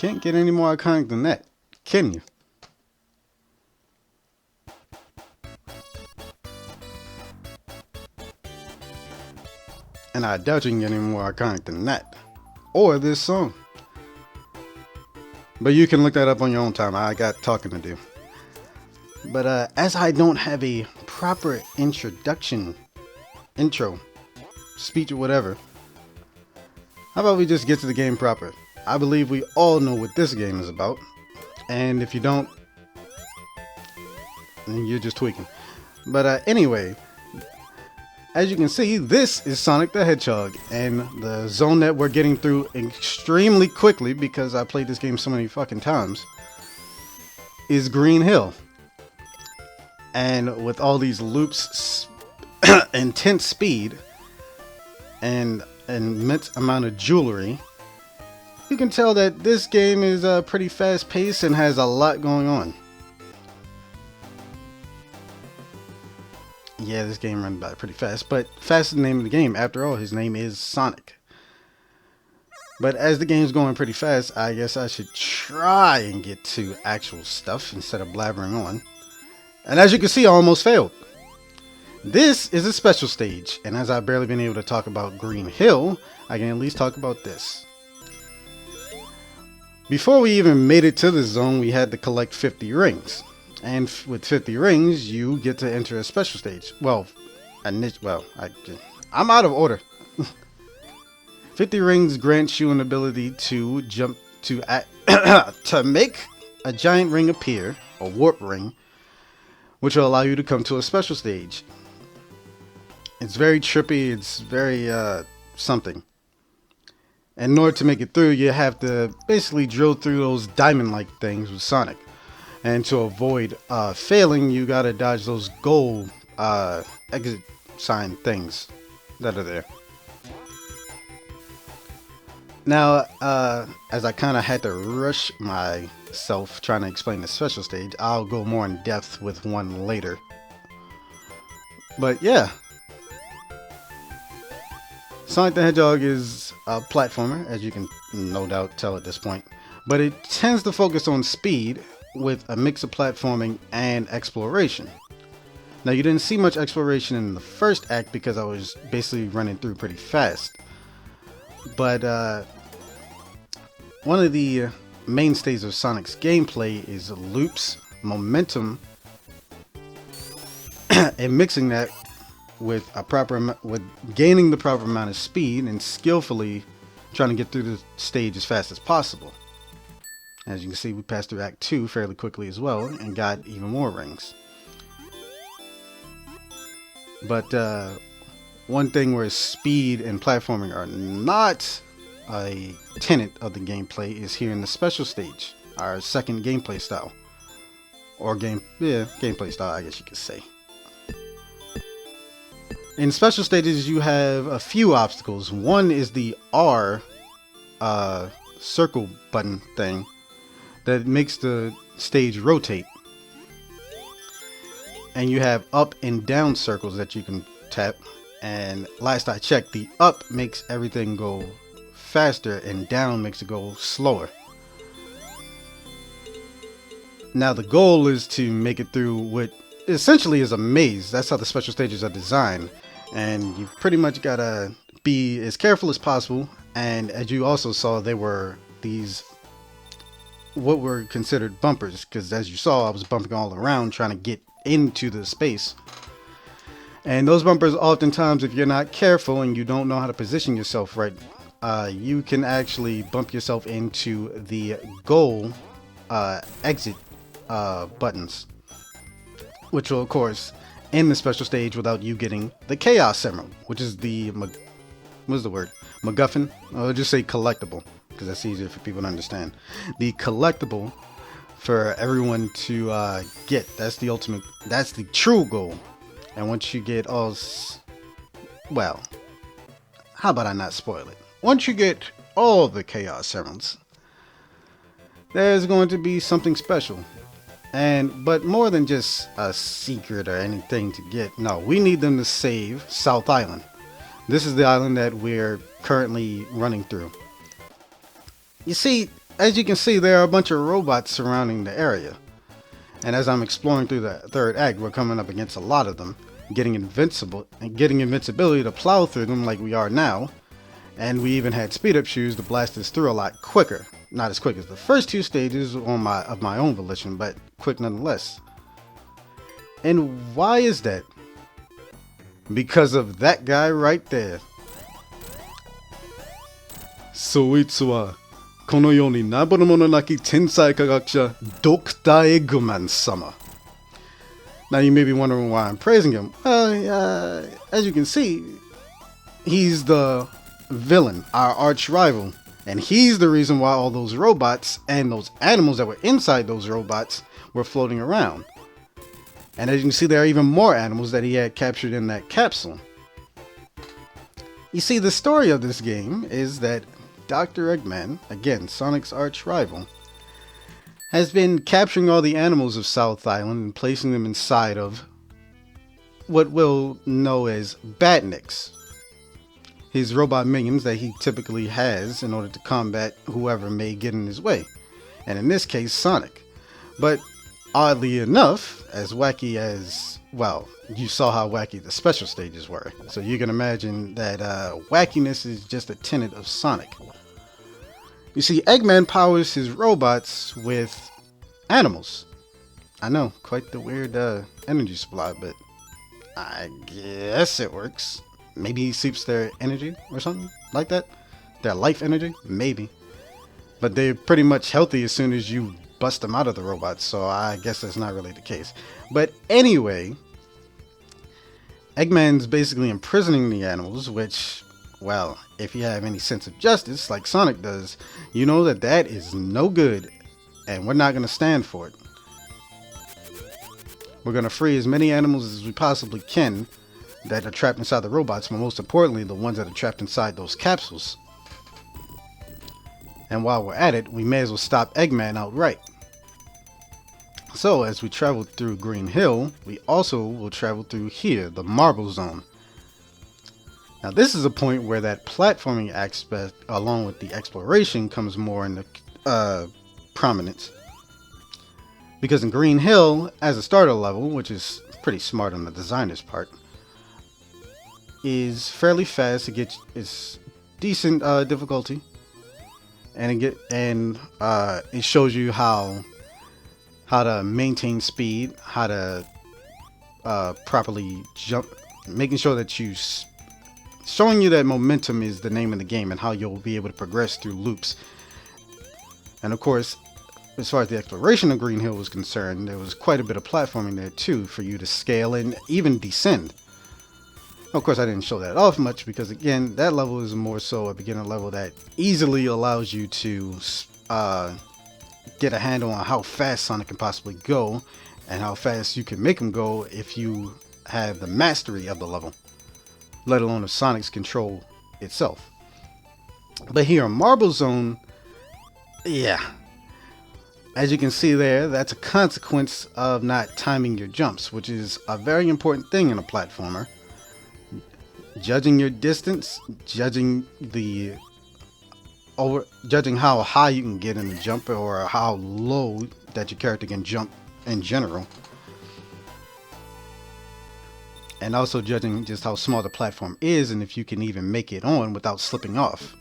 Can't get any more iconic than that, can you? And I doubt you can get any more iconic than that. Or this song. But you can look that up on your own time. I got talking to do. But as I don't have a proper intro, speech or whatever, how about we just get to the game proper? I believe we all know what this game is about. And if you don't, then you're just tweaking. But anyway, as you can see, this is Sonic the Hedgehog, and the zone that we're getting through extremely quickly because I played this game so many fucking times is Green Hill. And with all these loops, intense speed, and an immense amount of jewelry, you can tell that this game is pretty fast paced and has a lot going on. Yeah, this game runs by pretty fast, but fast is the name of the game. After all, his name is Sonic. But as the game's going pretty fast, I guess I should try and get to actual stuff instead of blabbering on. And as you can see, I almost failed. This is a special stage, and as I've barely been able to talk about Green Hill, I can at least talk about this. Before we even made it to this zone, we had to collect 50 rings. And with 50 rings, you get to enter a special stage. I'm out of order. 50 rings grants you an ability to jump to to make a giant ring appear, a warp ring, which will allow you to come to a special stage. It's very trippy. It's very something. And in order to make it through, you have to basically drill through those diamond-like things with Sonic. And to avoid failing, you gotta dodge those gold exit sign things that are there. Now, as I kind of had to rush myself trying to explain the special stage, I'll go more in depth with one later. But yeah, Sonic the Hedgehog is a platformer, as you can no doubt tell at this point. But it tends to focus on speed, with a mix of platforming and exploration. Now, you didn't see much exploration in the first act because I was basically running through pretty fast. But one of the mainstays of Sonic's gameplay is loops, momentum, and mixing that with gaining the proper amount of speed and skillfully trying to get through the stage as fast as possible. As you can see, we passed through Act 2 fairly quickly as well and got even more rings. But one thing where speed and platforming are not a tenet of the gameplay is here in the special stage, our second gameplay style. Or gameplay style, I guess you could say. In special stages, you have a few obstacles. One is the R circle button thing that makes the stage rotate. And you have up and down circles that you can tap. And last I checked, the up makes everything go faster and down makes it go slower. Now the goal is to make it through what essentially is a maze. That's how the special stages are designed. And you pretty much gotta be as careful as possible. And as you also saw, there were these what were considered bumpers, because as you saw, I was bumping all around trying to get into the space. And those bumpers, oftentimes, if you're not careful and you don't know how to position yourself right, you can actually bump yourself into the goal exit buttons, which will of course end the special stage without you getting the Chaos Emerald, which is the what's the word? MacGuffin? I'll just say collectible, because that's easier for people to understand. The collectible for everyone to get. That's the ultimate. That's the true goal. And once you get all, well, how about I not spoil it? Once you get all the Chaos Emeralds, there's going to be something special. But more than just a secret or anything to get. No, we need them to save South Island. This is the island that we're currently running through. You see, as you can see, there are a bunch of robots surrounding the area. And as I'm exploring through the third act, we're coming up against a lot of them, getting invincibility to plow through them like we are now. And we even had speed up shoes to blast us through a lot quicker. Not as quick as the first two stages of my own volition, but quick nonetheless. And why is that? Because of that guy right there. そいつはこの世に名乗るものなき天才科学者 Dr. Eggman様. Now you may be wondering why I'm praising him. As you can see, he's the villain, our arch rival, and he's the reason why all those robots and those animals that were inside those robots were floating around. And as you can see, there are even more animals that he had captured in that capsule. You see, the story of this game is that Dr. Eggman, again Sonic's arch rival, has been capturing all the animals of South Island and placing them inside of what we'll know as badniks, his robot minions that he typically has in order to combat whoever may get in his way, and in this case Sonic. But oddly enough, as wacky as, well, you saw how wacky the special stages were, so you can imagine that wackiness is just a tenet of Sonic. You see, Eggman powers his robots with animals. I know, quite the weird energy supply, but I guess it works. Maybe he seeps their energy or something like that. Their life energy, maybe. But they're pretty much healthy as soon as you bust them out of the robots, so I guess that's not really the case. But anyway, Eggman's basically imprisoning the animals, which, well, if you have any sense of justice, like Sonic does, you know that that is no good, and we're not going to stand for it. We're going to free as many animals as we possibly can that are trapped inside the robots, but most importantly, the ones that are trapped inside those capsules. And while we're at it, we may as well stop Eggman outright. So, as we travel through Green Hill, we also will travel through here, the Marble Zone. Now, this is a point where that platforming aspect, along with the exploration, comes more into prominence. Because in Green Hill, as a starter level, which is pretty smart on the designer's part, is fairly fast. It's decent difficulty, and it shows you how to maintain speed, how to properly jump, making sure that showing you that momentum is the name of the game and how you'll be able to progress through loops. And of course, as far as the exploration of Green Hill was concerned, there was quite a bit of platforming there too for you to scale and even descend. Of course, I didn't show that off much because, again, that level is more so a beginner level that easily allows you to get a handle on how fast Sonic can possibly go and how fast you can make him go if you have the mastery of the level, let alone of Sonic's control itself. But here in Marble Zone, yeah, as you can see there, that's a consequence of not timing your jumps, which is a very important thing in a platformer. Judging your distance, judging how high you can get in the jump or how low that your character can jump in general. And also judging just how small the platform is and if you can even make it on without slipping off.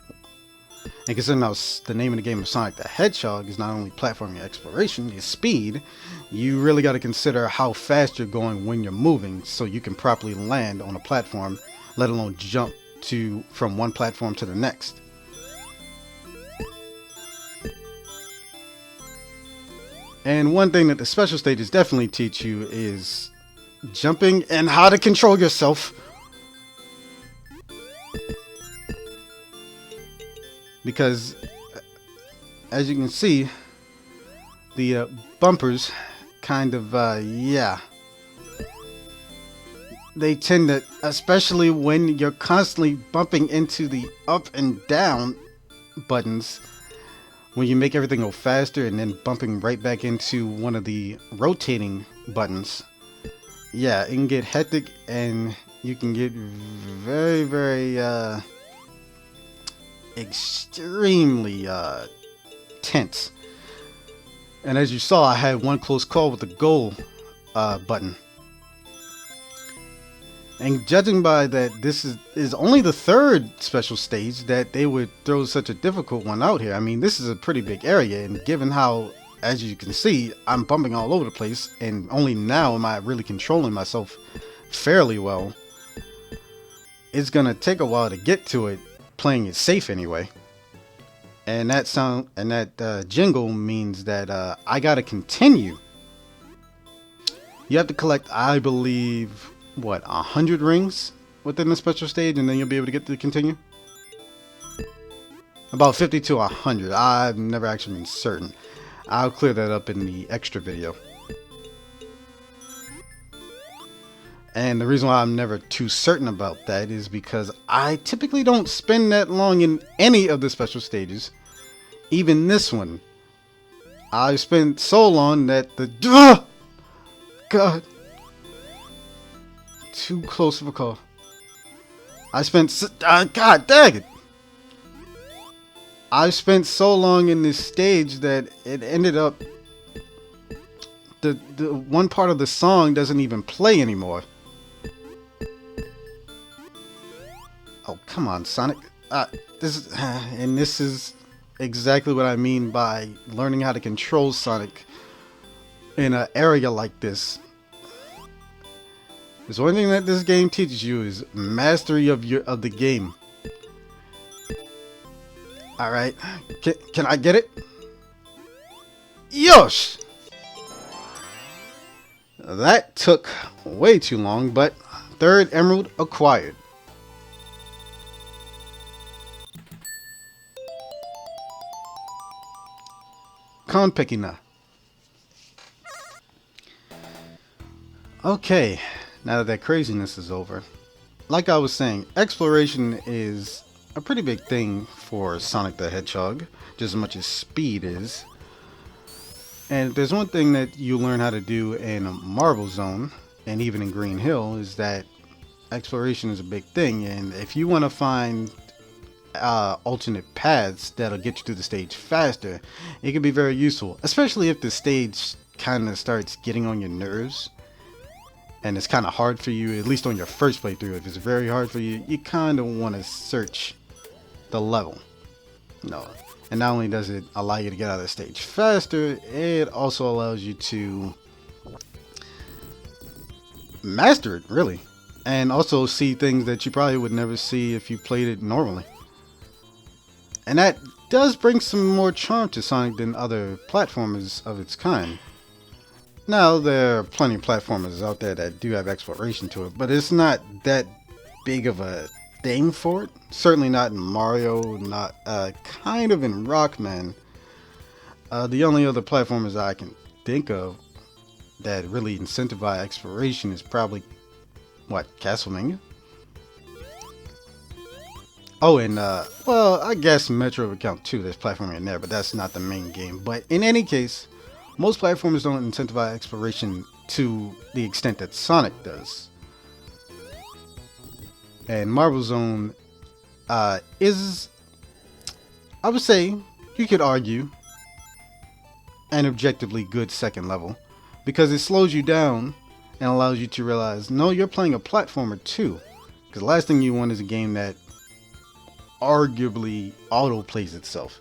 And considering how the name of the game of Sonic the Hedgehog is not only platforming exploration, it's speed, you really got to consider how fast you're going when you're moving so you can properly land on a platform, let alone jump from one platform to the next. And one thing that the special stages definitely teach you is jumping and how to control yourself. Because, as you can see, the bumpers kind of, they tend to, especially when you're constantly bumping into the up and down buttons, when you make everything go faster and then bumping right back into one of the rotating buttons, yeah, it can get hectic and you can get very, very, extremely tense. And as you saw, I had one close call with the goal button. And judging by that, this is only the third special stage that they would throw such a difficult one out here. I mean, this is a pretty big area, and given how, as you can see, I'm bumping all over the place, and only now am I really controlling myself fairly well, it's gonna take a while to get to it, playing it safe anyway. And that sound and that jingle means that I gotta continue. You have to collect, I believe, what, 100 rings within the special stage, and then you'll be able to get to continue. About 50 to 100. I've never actually been certain. I'll clear that up in the extra video. And the reason why I'm never too certain about that is because I typically don't spend that long in any of the special stages. Even this one. I spent so long that the... God. Too close of a call. I spent... God dang it. I spent so long in this stage that it ended up... The one part of the song doesn't even play anymore. Oh, come on, Sonic. This is exactly what I mean by learning how to control Sonic in an area like this. There's one thing that this game teaches you is mastery of the game. All right, can I get it? Yosh! That took way too long, but third emerald acquired. Konpekina. Okay, now that craziness is over, like I was saying, exploration is a pretty big thing for Sonic the Hedgehog, just as much as speed is. And if there's one thing that you learn how to do in Marble Zone, and even in Green Hill, is that exploration is a big thing. And if you want to find alternate paths that'll get you through the stage faster, it can be very useful, especially if the stage kind of starts getting on your nerves and it's kind of hard for you, at least on your first playthrough. If it's very hard for you, you kind of want to search the level. No, and not only does it allow you to get out of the stage faster, it also allows you to master it, really, and also see things that you probably would never see if you played it normally. And that does bring some more charm to Sonic than other platformers of its kind. Now, there are plenty of platformers out there that do have exploration to it, but it's not that big of a thing for it. Certainly not in Mario, not kind of in Rockman. The only other platformers I can think of that really incentivize exploration is probably, what, Castlevania? Oh, and, well, I guess Metro would count too. There's platforming in there, but that's not the main game. But in any case, most platformers don't incentivize exploration to the extent that Sonic does. And Marble Zone is, I would say, you could argue, an objectively good second level, because it slows you down and allows you to realize, no, you're playing a platformer too. Because the last thing you want is a game that arguably auto-plays itself.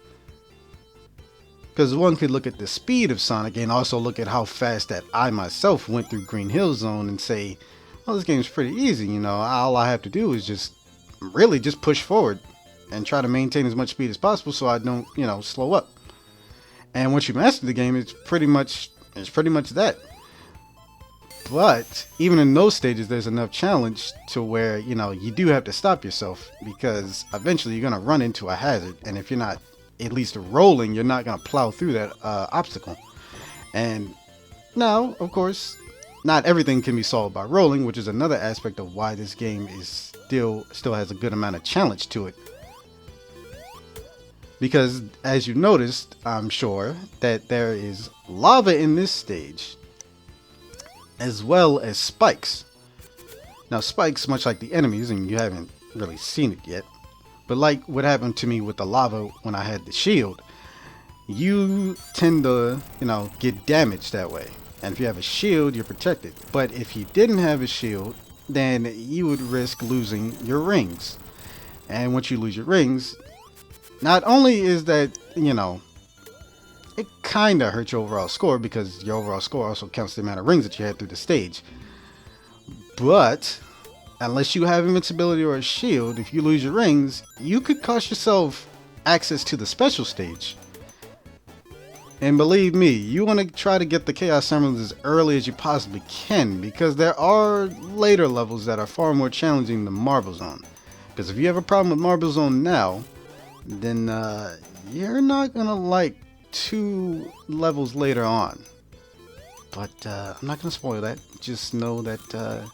Because one could look at the speed of Sonic and also look at how fast that I myself went through Green Hill Zone and say, well, this game's pretty easy, you know, all I have to do is just really just push forward and try to maintain as much speed as possible so I don't, you know, slow up. And once you master the game, it's pretty much that. But even in those stages, there's enough challenge to where, you know, you do have to stop yourself, because eventually you're going to run into a hazard, and if you're not at least rolling, you're not going to plow through that obstacle. And now, of course, not everything can be solved by rolling, which is another aspect of why this game is still has a good amount of challenge to it. Because as you noticed, I'm sure, that there is lava in this stage, as well as spikes. Now, spikes, much like the enemies, and you haven't really seen it yet, but like what happened to me with the lava when I had the shield, you tend to, get damaged that way. And if you have a shield, you're protected. But if you didn't have a shield, then you would risk losing your rings. And once you lose your rings, not only is that, it kind of hurts your overall score because your overall score also counts the amount of rings that you had through the stage. But unless you have invincibility or a shield, if you lose your rings, you could cost yourself access to the special stage. And believe me, you want to try to get the Chaos Emeralds as early as you possibly can, because there are later levels that are far more challenging than Marble Zone. Because if you have a problem with Marble Zone now, then you're not going to like 2 levels later on. But I'm not going to spoil that. Just know that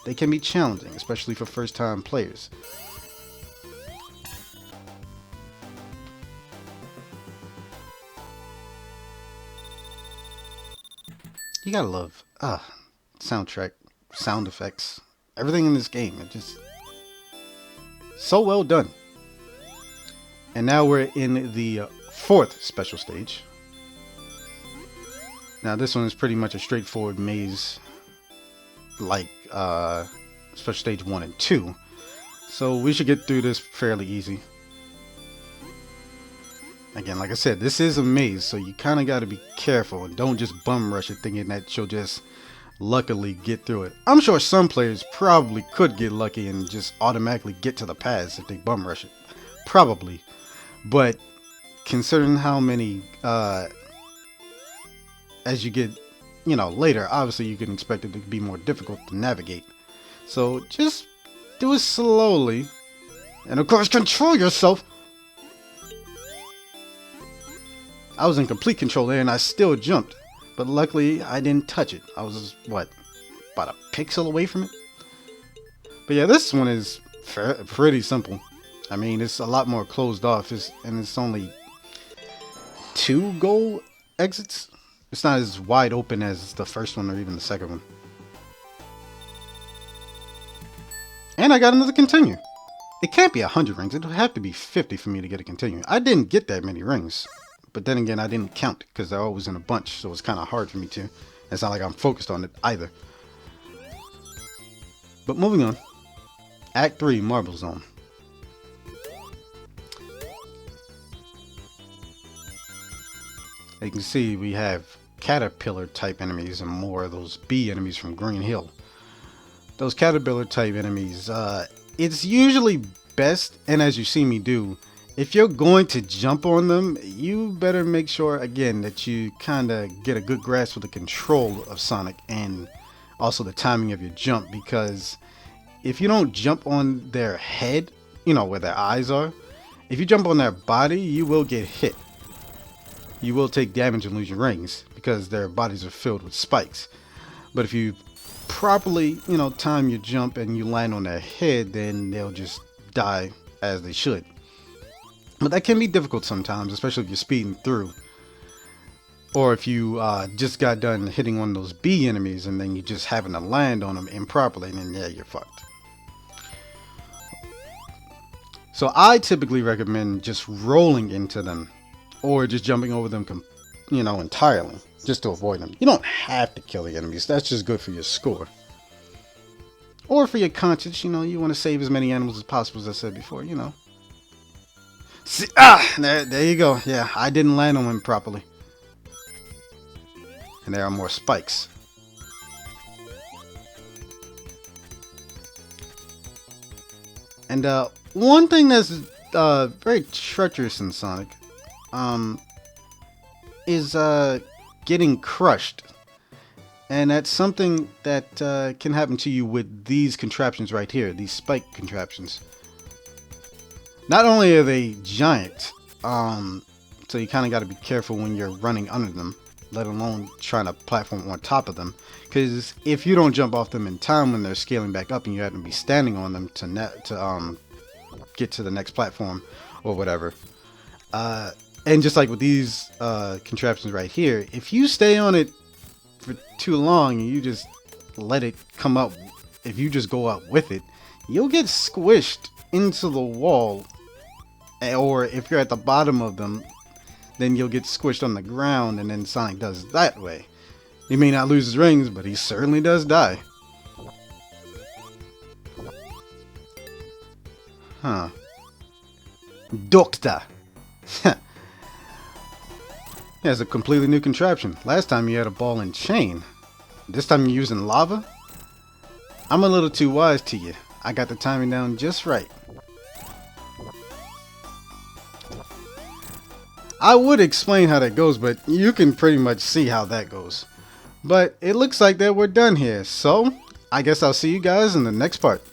they can be challenging, especially for first-time players. You gotta love soundtrack, sound effects, everything in this game. It just so well done. And now we're in the 4th special stage. Now this one is pretty much a straightforward maze, like special stage 1 and 2. So we should get through this fairly easy. Again, like I said, this is a maze, so you kind of got to be careful and don't just bum rush it thinking that you'll just luckily get through it. I'm sure some players probably could get lucky and just automatically get to the pass if they bum rush it. Probably. But considering how many, as you get, later, obviously you can expect it to be more difficult to navigate. So just do it slowly. And of course, control yourself. I was in complete control there and I still jumped. But luckily, I didn't touch it. I was, what, about a pixel away from it? But yeah, this one is pretty simple. I mean, it's a lot more closed off. And it's only 2 goal exits. It's not as wide open as the first one or even the second one. And I got another continue. It can't be 100 rings. It would have to be 50 for me to get a continue. I didn't get that many rings. But then again, I didn't count because they're always in a bunch, so it's kind of hard for me to. It's not like I'm focused on it either. But moving on. Act 3, Marble Zone. As you can see, we have caterpillar type enemies and more of those bee enemies from Green Hill. Those caterpillar type enemies, it's usually best, and as you see me do, if you're going to jump on them, you better make sure, again, that you kind of get a good grasp of the control of Sonic and also the timing of your jump, because if you don't jump on their head, where their eyes are, if you jump on their body, you will get hit. You will take damage and lose your rings because their bodies are filled with spikes. But if you properly, time your jump and you land on their head, then they'll just die as they should. But that can be difficult sometimes, especially if you're speeding through. Or if you just got done hitting one of those bee enemies and then you just happen to land on them improperly, and then yeah, you're fucked. So I typically recommend just rolling into them or just jumping over them, entirely, just to avoid them. You don't have to kill the enemies. That's just good for your score. Or for your conscience, you want to save as many animals as possible, as I said before, See, there you go. Yeah, I didn't land on him properly. And there are more spikes. And one thing that's very treacherous in Sonic is getting crushed. And that's something that can happen to you with these contraptions right here, these spike contraptions. Not only are they giant, so you kind of got to be careful when you're running under them, let alone trying to platform on top of them. Because if you don't jump off them in time when they're scaling back up and you have to be standing on them to get to the next platform or whatever. And just like with these contraptions right here, if you stay on it for too long and you just let it come up, if you just go up with it, you'll get squished into the wall. Or if you're at the bottom of them, then you'll get squished on the ground, and then Sonic does it that way. He may not lose his rings, but he certainly does die. Huh. Doctor. He has a completely new contraption. Last time you had a ball and chain. This time you're using lava? I'm a little too wise to you. I got the timing down just right. I would explain how that goes, but you can pretty much see how that goes. But it looks like that we're done here, so I guess I'll see you guys in the next part.